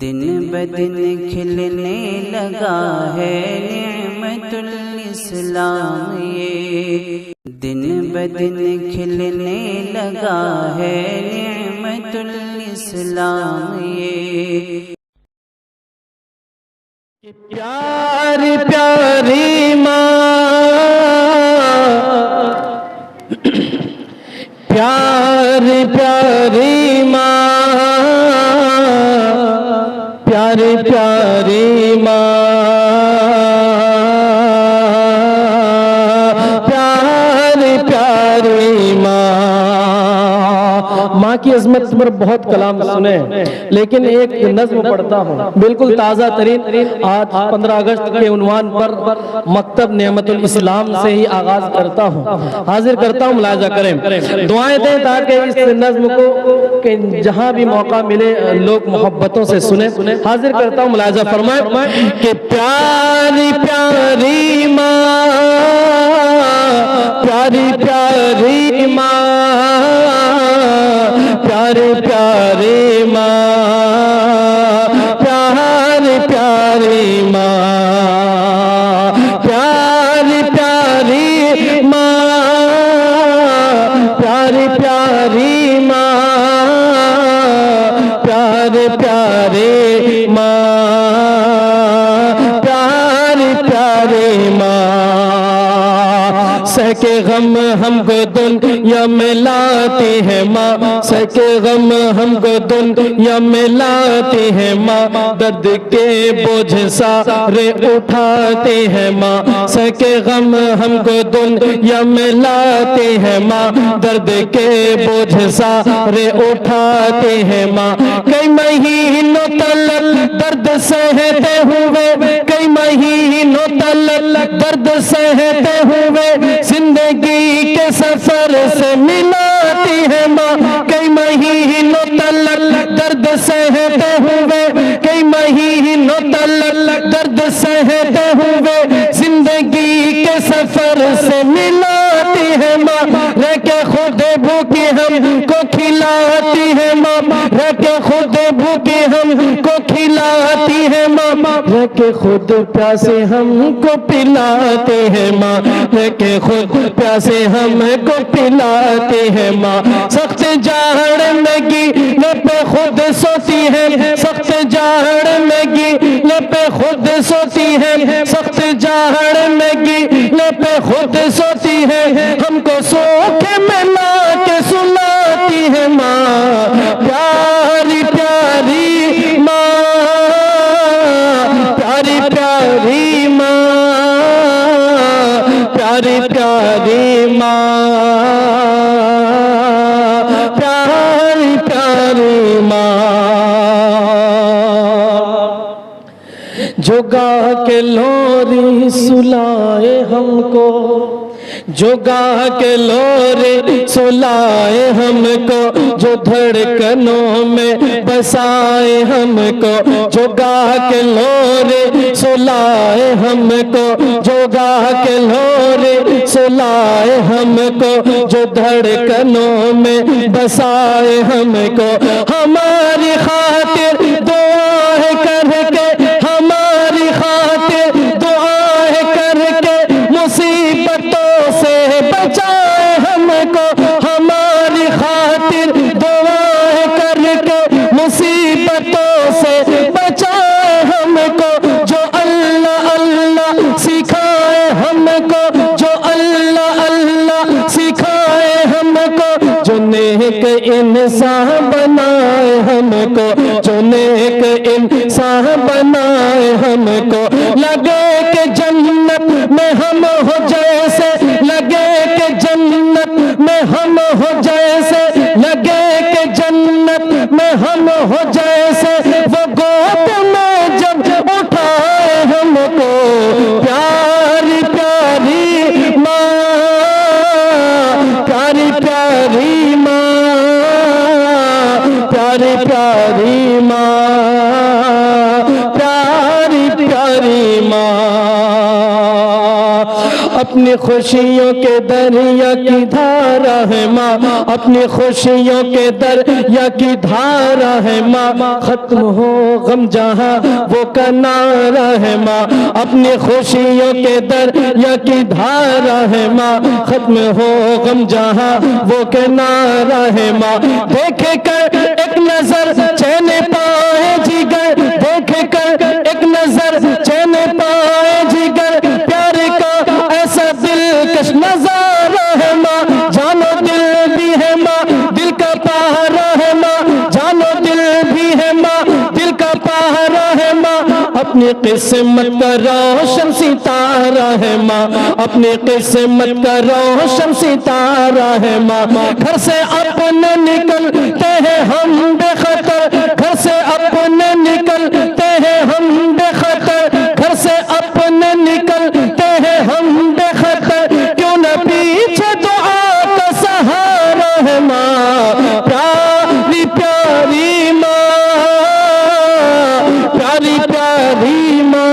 दिन बदिन खिलने लगा है नेमतुल इस्लाम ये, दिन बदिन खिलने लगा है नेमतुल इस्लाम ये। प्यारी प्यारी माँ, प्यारी प्यारी माँ, प्यारी प्यारी माँ, प्यारी प्यारी माँ। माँ की अजमत पर बहुत कलाम सुने, लेकिन एक नज्म पढ़ता हूँ बिल्कुल ताज़ा तरीन। आज 15 अगस्त के उन्वान पर मकतब नेमतुल इस्लाम से ही आगाज करता हूँ, हाजिर करता हूँ, मुलाजा करें, दुआएं दें ताकि इस नज्म को कि जहाँ भी मौका मिले लोग मोहब्बतों से सुने। हाजिर करता हूँ, मुलाजा फरमाए कि प्यारी प्यारी माँ, प्यारी प्यारी माँ, प्यारी प्यारी माँ, प्यारी प्यारी माँ, प्यारी प्यारी माँ, प्यारी प्यारी माँ, प्यारी प्यारी माँ, प्यारी प्यारी माँ। सके गम हमको दुनिया में लाती है माँ, सके गम हमको दुनिया में लाती है माँ, दर्द के बोझ सारे उठाते हैं माँ, सके गम हमको दुनिया में लाती है माँ, दर्द के बोझ सारे उठाते हैं माँ। कई महीनों तक दर्द सहते हुए, कई महीनों तक दर्द सहते हुए जिंदगी के सफर से मिलाती है माँ। कई महीनों तक दर्द सहते हुए, कई महीनों तक दर्द सहते हुए जिंदगी के सफर से मिलाती है माँ। रह के खुद भूखी हमको खिलाती है माँ, रह के खुद भूखी हमको खिलाती है माँ, रह के खुद प्यासे हमको पिलाते हैं माँ, रह के खुद प्यासे हमको पिलाते हैं माँ। सख्त जाड़ में गीले पे खुद सोती है, सख्त जाड़ में गीले पे खुद सोती है, सख्त जाड़ में गीले पे खुद सोती है, हमको सोखे में ला के सुलाती है माँ। प्यारी प्यारी माँ, प्यारी प्यारी माँ, प्यारी प्यारी माँ, प्यारी प्यारी माँ। जो गा के लोरी सुलाए हमको, जो गा के लोरे सुलाए हमको, जो धड़कनों में बसाए हमको, जो गा के लोरे सुलाए हमको, जो गा के लोरे सुलाए हमको, जो धड़कनों में बसाए हमको, हमारी खातिर दुआएं करके, हमारी खातिर दुआएं करके मुसीबतों से बचाए हमको, हमारी खातिर दुआएं करके मुसीबतों से बचाए हमको। जो अल्लाह अल्लाह सिखाए हमको, जो अल्लाह अल्लाह सिखाए हमको, जो नेक इंसान बनाए हमको, जो नेक इंसान बनाए हमको। लगे कि जन्नत में हम हो जैसे, लगे कि जन्नत में हम हो जैसे, लगे कि जन्नत में हम हो जैसे, वो गोद में जब उठाए हमको। प्यारी प्यारी माँ, प्यारी प्यारी माँ, प्यारी प्यारी माँ, प्यारी प्यारी माँ। अपनी खुशियों के दरिया की धारा है माँ, अपनी खुशियों के दरिया की धारा है माँ, खत्म हो गम जहाँ वो का नारा है माँ, अपनी खुशियों के दरिया की धारा है माँ, खत्म हो गम जहाँ वो के नारा है माँ। देख कर एक नजर चैन पाए जिगर, देख कर एक नजर चैन पाए जिगर, प्यार का ऐसा दिलकश नजारा है माँ, जानो दिल भी है माँ दिल का पहारा है माँ, जानो दिल भी है माँ दिल का पहारा है माँ, अपनी किस्मत का रोशन सितारा है माँ, अपनी किस्मत का रोशन सितारा है माँ। घर से अपने निकलते हैं हम बेखतर, घर से अपने निकलते हैं हम बेखतर, घर से अपने निकलते हैं हम बेखतर, क्यों न पीछे दुआ का सहारा है माँ, प्यारी प्यारी माँ, प्यारी प्यारी माँ,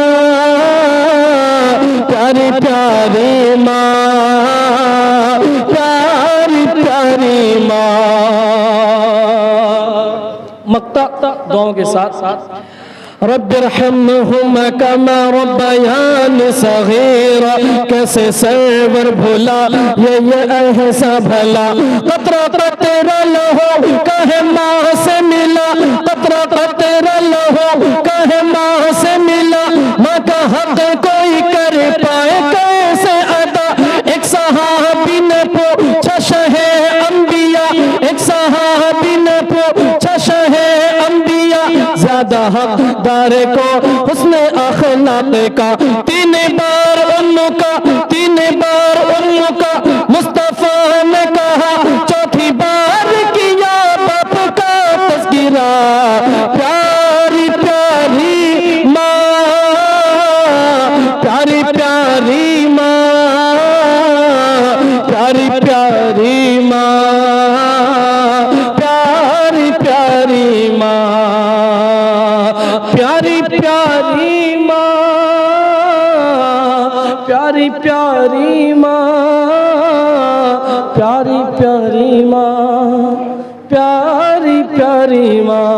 प्यारी प्यारी माँ, प्यारी प्यारी माँ। मक्ता दुआओं के साथ रब्बिरहम्हुमा कमा रब्बयानी सगीरा, कैसे सरवर भुला ये ऐसा भला, कतरा कतरा लहो कहे माँ से मिला, कतरा कतरा लहो कहे माँ से मिला, माँ का हक कोई कर पाए कैसे अदा, एक सहाबी ने पूछा शहे अंबिया, एक सहाबी ने पूछा शहे अंबिया, ज्यादा हकदार को हुस्ने अखलाक का, तीन बार उनका तीन बार उनका मुस्तफा ने कहा, चौथी बार किया बाप का तज़किरा, प्यारी प्यारी माँ, प्यारी प्यारी माँ, प्यारी प्यारी माँ, प्यारी प्यारी माँ, प्यारी प्यारी माँ, प्यारी प्यारी माँ, प्यारी प्यारी माँ, प्यारी प्यारी माँ।